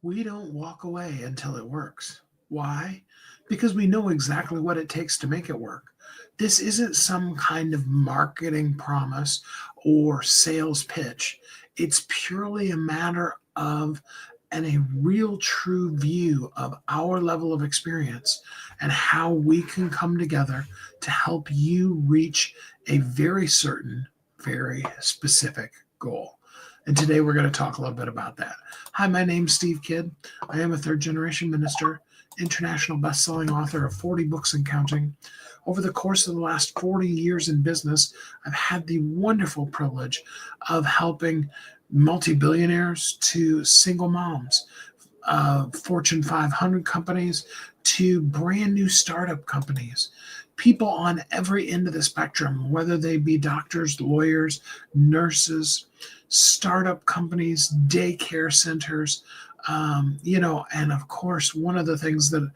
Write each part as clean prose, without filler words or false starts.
We don't walk away until it works. Why? Because we know exactly what it takes to make it work. This isn't some kind of marketing promise or sales pitch. It's purely a matter of a real true view of our level of experience and how we can come together to help you reach a very certain, very specific goal. And today we're going to talk a little bit about that. Hi, my name's Steve Kidd. I am a third generation minister, international best-selling author of 40 books and counting. Over the course of the last 40 years in business, I've had the wonderful privilege of helping multi-billionaires to single moms, Fortune 500 companies to brand new startup companies, people on every end of the spectrum, whether they be doctors, lawyers, nurses, startup companies, daycare centers, and of course, one of the things that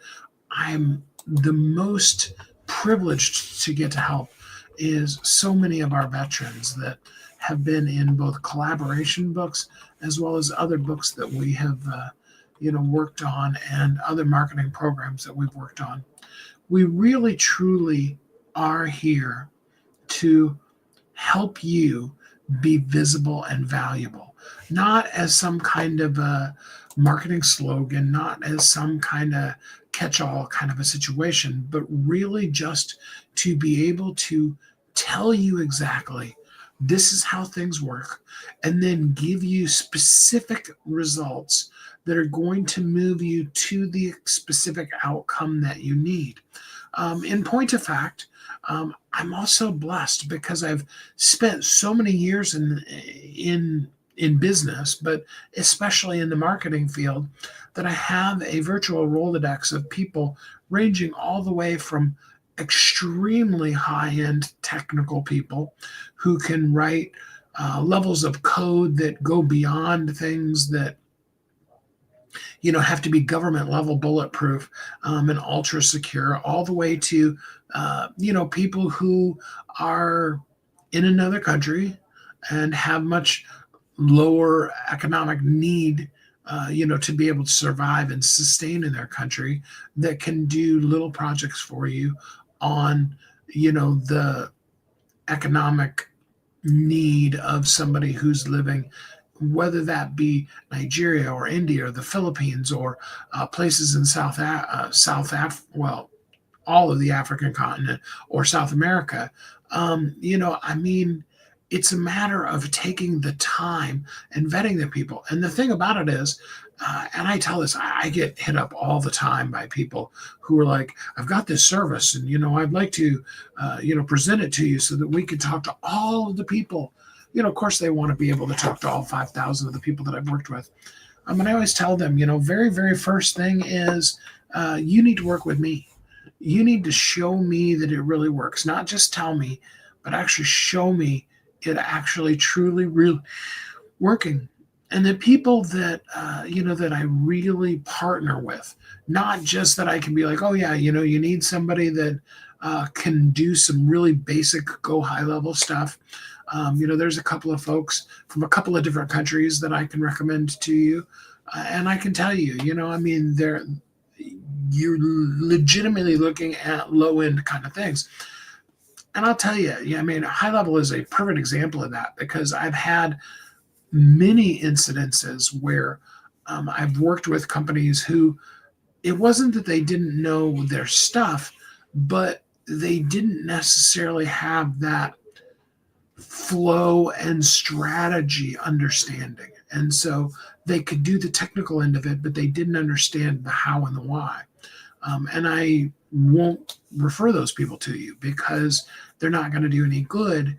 I'm the most privileged to get to help is so many of our veterans that have been in both collaboration books as well as other books that we have, worked on and other marketing programs that we've worked on. We really, truly are here to help you be visible and valuable, not as some kind of a marketing slogan, not as some kind of catch-all kind of a situation, but really just to be able to tell you exactly this is how things work, and then give you specific results that are going to move you to the specific outcome that you need. In point of fact, I'm also blessed because I've spent so many years in business, but especially in the marketing field, that I have a virtual Rolodex of people ranging all the way from extremely high-end technical people who can write levels of code that go beyond things that have to be government level bulletproof and ultra secure, all the way to people who are in another country and have much lower economic need to be able to survive and sustain in their country, that can do little projects for you on the economic need of somebody who's living, whether that be Nigeria or India or the Philippines or places in all of the African continent or South America. It's a matter of taking the time and vetting the people. And the thing about it is, and I tell this, I get hit up all the time by people who are like, I've got this service and, I'd like to, present it to you so that we can talk to all of the people. Of course, they want to be able to talk to all 5,000 of the people that I've worked with. And I always tell them, very, very first thing is you need to work with me. You need to show me that it really works. Not just tell me, but actually show me it actually truly, really working. And the people that, that I really partner with, not just that I can be like, oh, yeah, you need somebody that can do some really basic, go high level stuff. There's a couple of folks from a couple of different countries that I can recommend to you. And I can tell you, you're legitimately looking at low end kind of things. And I'll tell you, high level is a perfect example of that, because I've had many incidences where I've worked with companies who, it wasn't that they didn't know their stuff, but they didn't necessarily have that flow and strategy understanding. And so they could do the technical end of it, but they didn't understand the how and the why. And I won't refer those people to you because they're not going to do any good,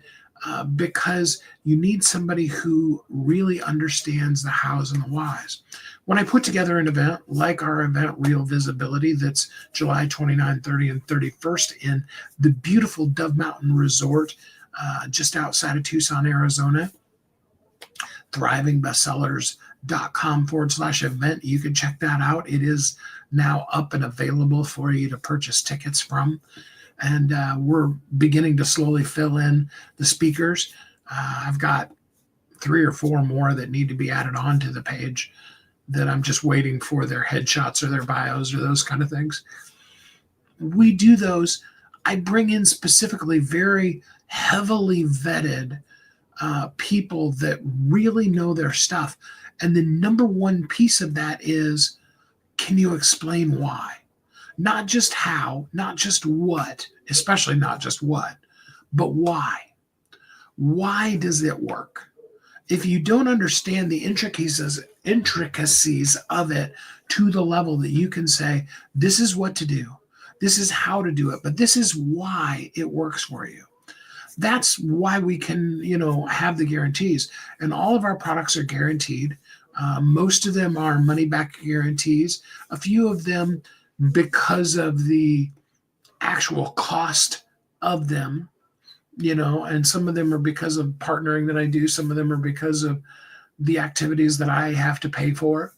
because you need somebody who really understands the hows and the whys. When I put together an event like our event, Real Visibility, that's July 29, 30, and 31st in the beautiful Dove Mountain Resort, just outside of Tucson, Arizona, thrivingbestsellers.com/event. You can check that out. It is now up and available for you to purchase tickets from. And we're beginning to slowly fill in the speakers. I've got 3 or 4 more that need to be added on to the page. that I'm just waiting for their headshots or their bios or those kind of things. We do those. I bring in specifically very heavily vetted people that really know their stuff. And the number one piece of that is, can you explain why? Not just how, not just what, especially not just what, but why. Why does it work? If you don't understand the intricacies of it to the level that you can say, this is what to do, this is how to do it, but this is why it works for you. That's why we can, have the guarantees. And all of our products are guaranteed. Most of them are money back guarantees. A few of them, because of the actual cost of them, and some of them are because of partnering that I do. Some of them are because of the activities that I have to pay for.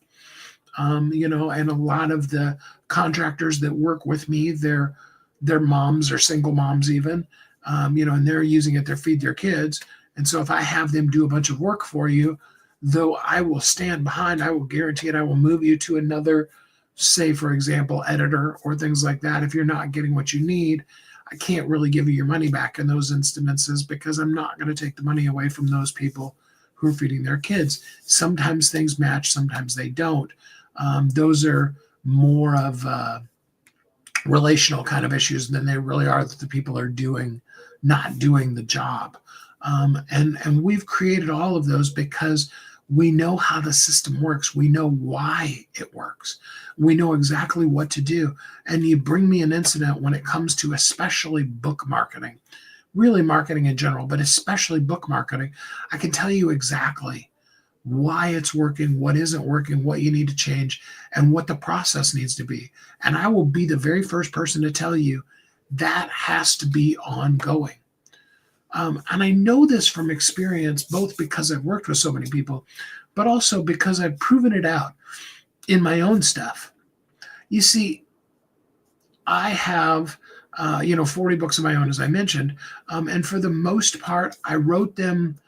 And a lot of the contractors that work with me, they're moms or single moms even, and they're using it to feed their kids. And so if I have them do a bunch of work for you, though I will stand behind, I will guarantee it, I will move you to another, say, for example, editor or things like that. If you're not getting what you need, I can't really give you your money back in those instances because I'm not going to take the money away from those people who are feeding their kids. Sometimes things match, sometimes they don't. Those are more of relational kind of issues than they really are that the people are not doing the job. And we've created all of those because we know how the system works. We know why it works. We know exactly what to do. And you bring me an incident when it comes to especially book marketing, really marketing in general, but especially book marketing. I can tell you exactly why it's working, what isn't working, what you need to change, and what the process needs to be. And I will be the very first person to tell you that has to be ongoing. And I know this from experience, both because I've worked with so many people, but also because I've proven it out in my own stuff. You see, I have, 40 books of my own, as I mentioned. And for the most part, I wrote them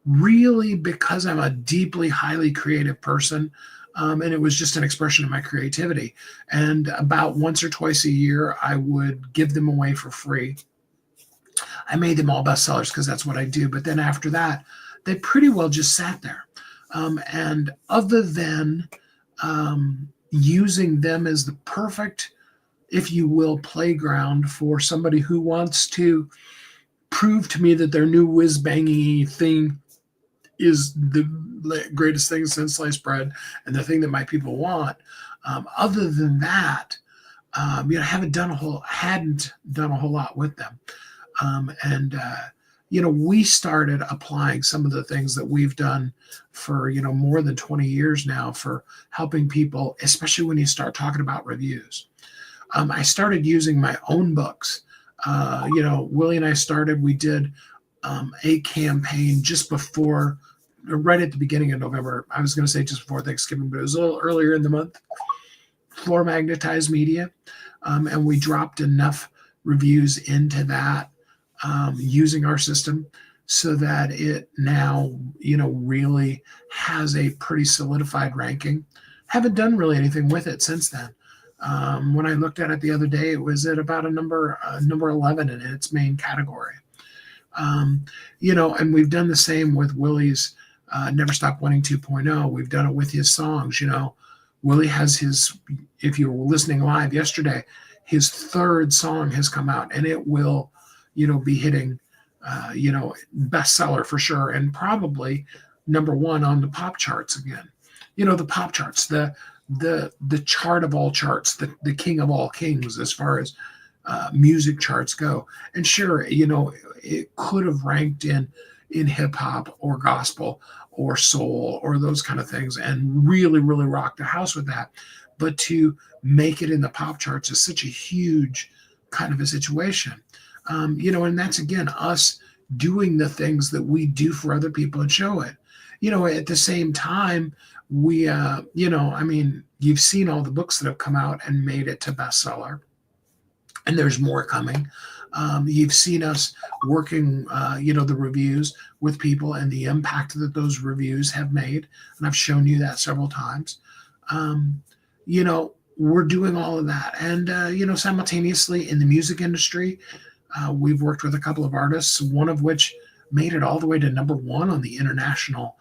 really because I'm a deeply, highly creative person. And it was just an expression of my creativity. And about once or twice a year, I would give them away for free. I made them all bestsellers because that's what I do. But then after that, they pretty well just sat there. And other than using them as the perfect, if you will, playground for somebody who wants to prove to me that their new whiz-bangy thing is the greatest thing since sliced bread and the thing that my people want. Other than that, I hadn't done a whole lot with them. We started applying some of the things that we've done for, more than 20 years now for helping people, especially when you start talking about reviews. I started using my own books. Willie and I we did a campaign just before, right at the beginning of November. I was going to say just before Thanksgiving, but it was a little earlier in the month. Floor Magnetized Media. And we dropped enough reviews into that using our system so that it now, really has a pretty solidified ranking. Haven't done really anything with it since then. When I looked at it the other day, it was at about a number 11 in its main category. And we've done the same with Willie's Never Stop Winning 2.0. We've done it with his songs. Willie has his, if you were listening live yesterday, his third song has come out, and it will, be hitting, bestseller for sure, and probably number one on the pop charts again. The pop charts, the chart of all charts, the king of all kings as far as music charts go. And sure, it could have ranked in hip hop or gospel or soul or those kind of things and really, really rock the house with that. But to make it in the pop charts is such a huge kind of a situation. And that's, again, us doing the things that we do for other people and show it. At the same time, we, you've seen all the books that have come out and made it to bestseller, and there's more coming. You've seen us working, the reviews with people and the impact that those reviews have made. And I've shown you that several times. Um, we're doing all of that. And, simultaneously in the music industry, we've worked with a couple of artists, one of which made it all the way to number one on the international,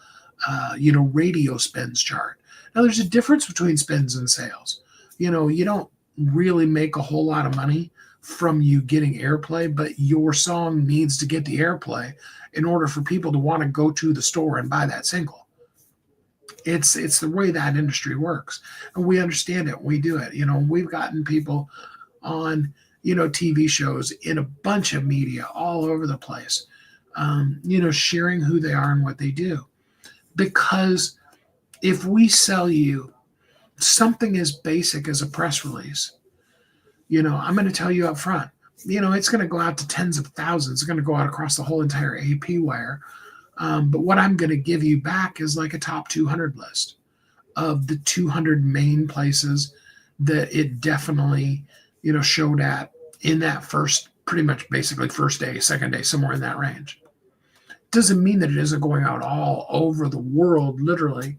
radio spins chart. Now, there's a difference between spins and sales. You don't really make a whole lot of money from you getting airplay, but your song needs to get the airplay in order for people to want to go to the store and buy that single. It's the way that industry works, and we understand it. We do it. We've gotten people on TV shows in a bunch of media all over the place, sharing who they are and what they do. Because if we sell you something as basic as a press release, I'm going to tell you up front, it's going to go out to tens of thousands. It's going to go out across the whole entire AP wire. But what I'm going to give you back is like a top 200 list of the 200 main places that it definitely, showed at in that first, pretty much basically first day, second day, somewhere in that range. Doesn't mean that it isn't going out all over the world, literally.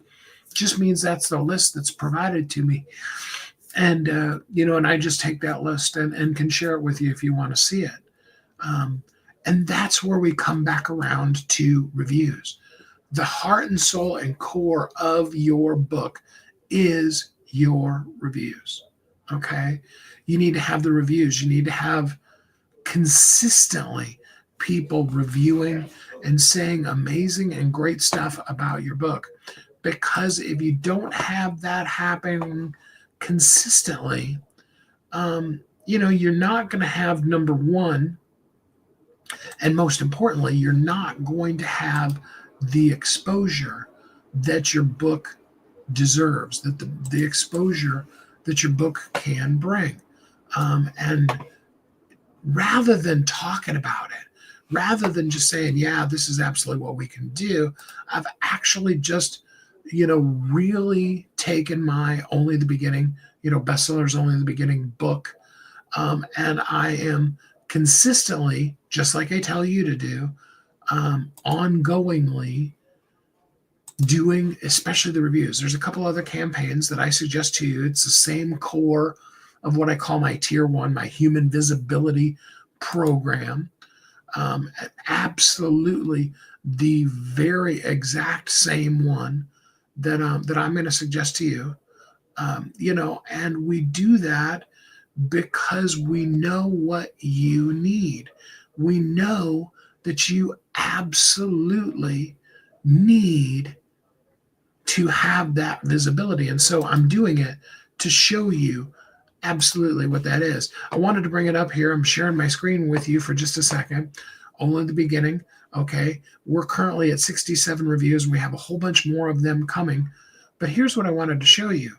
Just means that's the list that's provided to me. And, and I just take that list and can share it with you if you want to see it. And that's where we come back around to reviews. The heart and soul and core of your book is your reviews. Okay? You need to have the reviews. You need to have consistently people reviewing and saying amazing and great stuff about your book. Because if you don't have that happen consistently, you're not going to have, number one, and most importantly, you're not going to have the exposure that your book deserves, that the exposure that your book can bring. And rather than talking about it, rather than just saying, yeah, this is absolutely what we can do, I've actually just, really taken my Only the Beginning, bestsellers Only the Beginning book. And I am consistently, just like I tell you to do, ongoingly doing, especially the reviews. There's a couple other campaigns that I suggest to you. It's the same core of what I call my tier one, my human visibility program. Absolutely the very exact same one that I'm going to suggest to you. And we do that because we know what you need. We know that you absolutely need to have that visibility. And so I'm doing it to show you absolutely what that is. I wanted to bring it up here. I'm sharing my screen with you for just a second. Only the Beginning. Okay. We're currently at 67 reviews. We have a whole bunch more of them coming. But here's what I wanted to show you.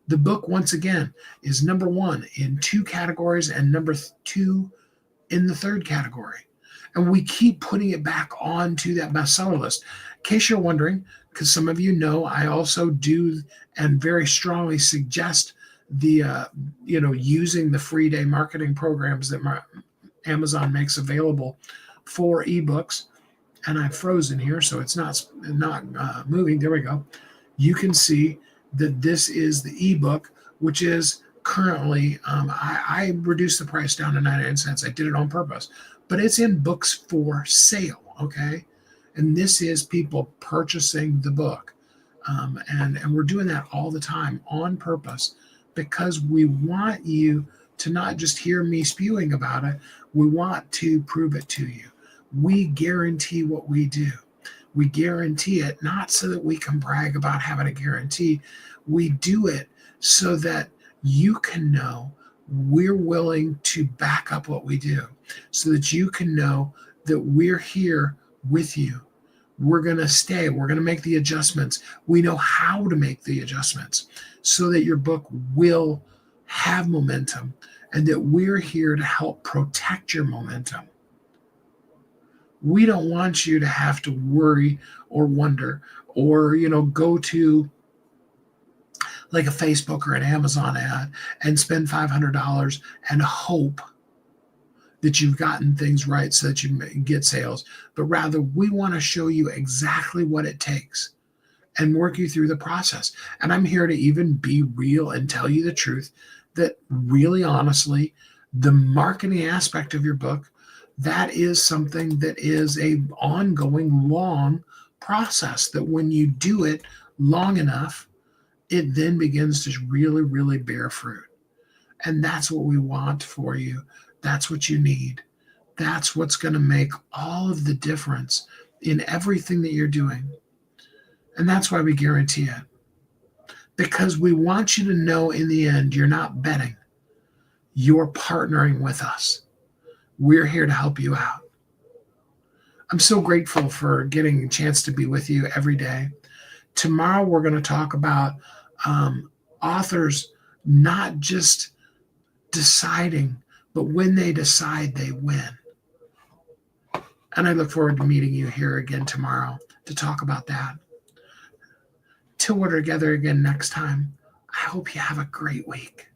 The book, once again, is number one in 2 categories and number 2 in the 3rd category. And we keep putting it back onto that bestseller list. In case you're wondering, because some of you know, I also do and very strongly suggest the, using the free day marketing programs that Amazon makes available for ebooks. And I've frozen here, so it's not moving. There we go. You can see that this is the ebook, which is currently, I reduced the price down to 99 cents. I did it on purpose, but it's in books for sale. Okay. And this is people purchasing the book. And we're doing that all the time on purpose because we want you to not just hear me spewing about it. We want to prove it to you. We guarantee what we do. We guarantee it not so that we can brag about having a guarantee. We do it so that you can know we're willing to back up what we do, so that you can know that we're here with you. We're going to stay. We're going to make the adjustments. We know how to make the adjustments so that your book will have momentum and that we're here to help protect your momentum. We don't want you to have to worry or wonder or, go to like a Facebook or an Amazon ad and spend $500 and hope that you've gotten things right so that you get sales. But rather, we want to show you exactly what it takes. and work you through the process. And I'm here to even be real and tell you the truth that really honestly, the marketing aspect of your book, that is something that is a ongoing long process that when you do it long enough, it then begins to really, really bear fruit. And that's what we want for you. That's what you need. That's what's going to make all of the difference in everything that you're doing. And that's why we guarantee it. Because we want you to know in the end, you're not betting, you're partnering with us. We're here to help you out. I'm so grateful for getting a chance to be with you every day. Tomorrow, we're going to talk about authors not just deciding, but when they decide, they win. And I look forward to meeting you here again tomorrow to talk about that. Till we're together again next time, I hope you have a great week.